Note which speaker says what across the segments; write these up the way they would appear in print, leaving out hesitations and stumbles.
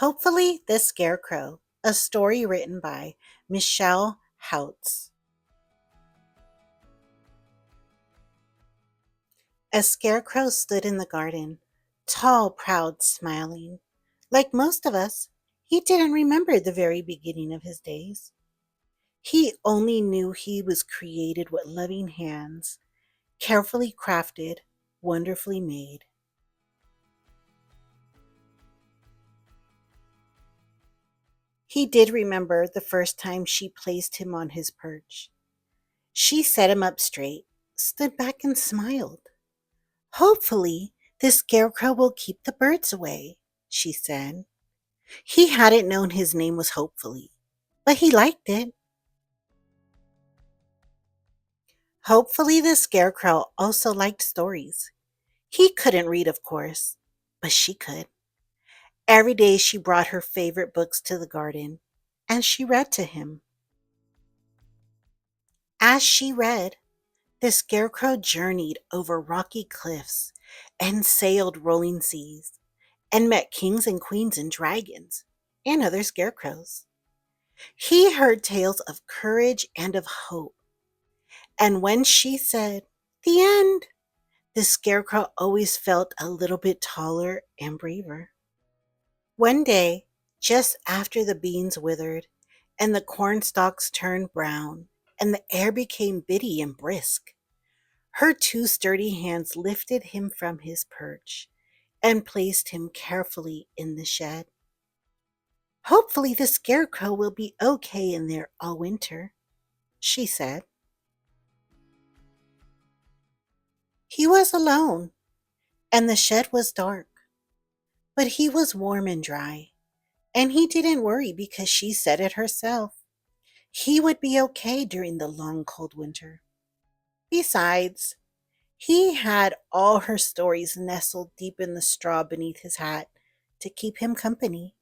Speaker 1: Hopefully, The Scarecrow, a story written by Michelle Hautz. A scarecrow stood in the garden, tall, proud, smiling. Like most of us, he didn't remember the very beginning of his days. He only knew he was created with loving hands, carefully crafted, wonderfully made. He did remember the first time she placed him on his perch. She set him up straight, stood back, and smiled. Hopefully, this scarecrow will keep the birds away, she said. He hadn't known his name was Hopefully, but he liked it. Hopefully, the scarecrow also liked stories. He couldn't read, of course, but she could. Every day she brought her favorite books to the garden, and she read to him. As she read, the scarecrow journeyed over rocky cliffs and sailed rolling seas and met kings and queens and dragons and other scarecrows. He heard tales of courage and of hope. And when she said, "The end," the scarecrow always felt a little bit taller and braver. One day, just after the beans withered and the corn stalks turned brown and the air became bitty and brisk, her two sturdy hands lifted him from his perch and placed him carefully in the shed. Hopefully, the scarecrow will be okay in there all winter, she said. He was alone, and the shed was dark, but he was warm and dry, and he didn't worry because she said it herself. He would be okay during the long cold winter. Besides, he had all her stories nestled deep in the straw beneath his hat to keep him company.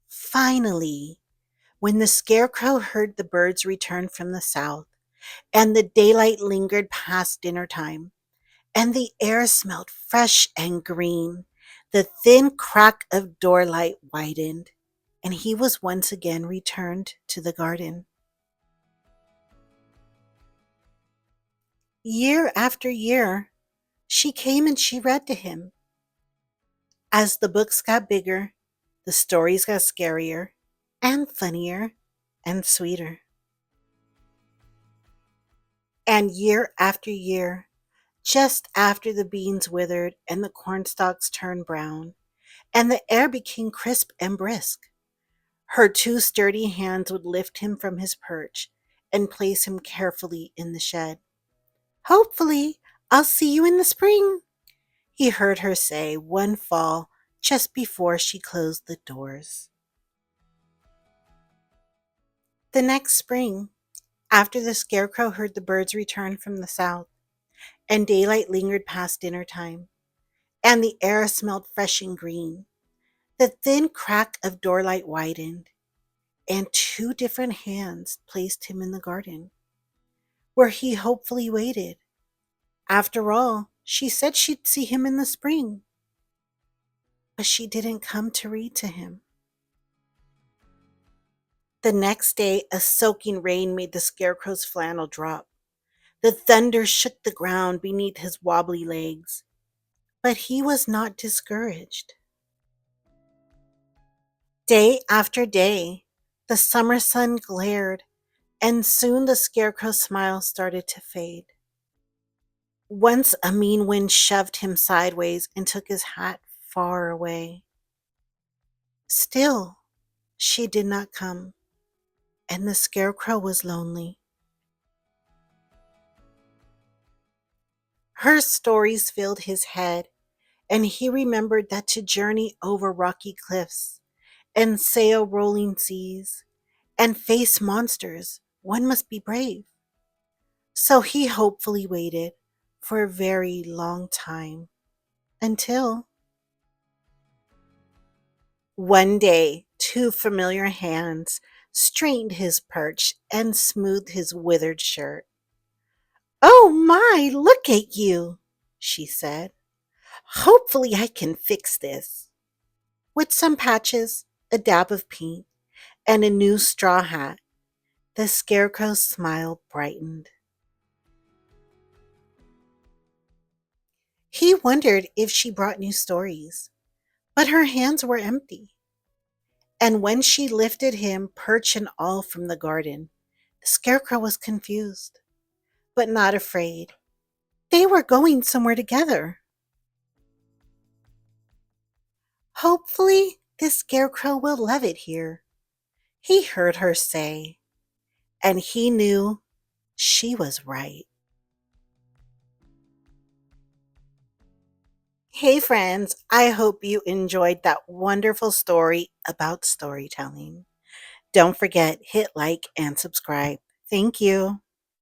Speaker 1: Finally, when the scarecrow heard the birds return from the south, and the daylight lingered past dinner time, and the air smelled fresh and green, the thin crack of doorlight widened, and he was once again returned to the garden. Year after year, she came and she read to him. As the books got bigger, the stories got scarier and funnier and sweeter. And year after year, just after the beans withered and the cornstalks turned brown, and the air became crisp and brisk, her two sturdy hands would lift him from his perch and place him carefully in the shed. Hopefully, I'll see you in the spring, he heard her say one fall just before she closed the doors. The next spring, after the scarecrow heard the birds return from the south, and daylight lingered past dinner time, and the air smelled fresh and green, the thin crack of doorlight widened, and two different hands placed him in the garden, where he hopefully waited. After all, she said she'd see him in the spring, but she didn't come to read to him. The next day, a soaking rain made the scarecrow's flannel drop. The thunder shook the ground beneath his wobbly legs, but he was not discouraged. Day after day, the summer sun glared, and soon the scarecrow's smile started to fade. Once a mean wind shoved him sideways and took his hat far away. Still, she did not come, and the scarecrow was lonely. Her stories filled his head, and he remembered that to journey over rocky cliffs and sail rolling seas and face monsters, one must be brave. So he hopefully waited for a very long time until one day two familiar hands straightened his perch and smoothed his withered shirt. "Oh my, look at you," she said. "Hopefully I can fix this." With some patches, a dab of paint, and a new straw hat, the Scarecrow's smile brightened. He wondered if she brought new stories, but her hands were empty. And when she lifted him, perch and all, from the garden, the Scarecrow was confused, but not afraid. They were going somewhere together. Hopefully, the Scarecrow will love it here, he heard her say, and he knew she was right. Hey, friends, I hope you enjoyed that wonderful story about storytelling. Don't forget, hit like and subscribe. Thank you.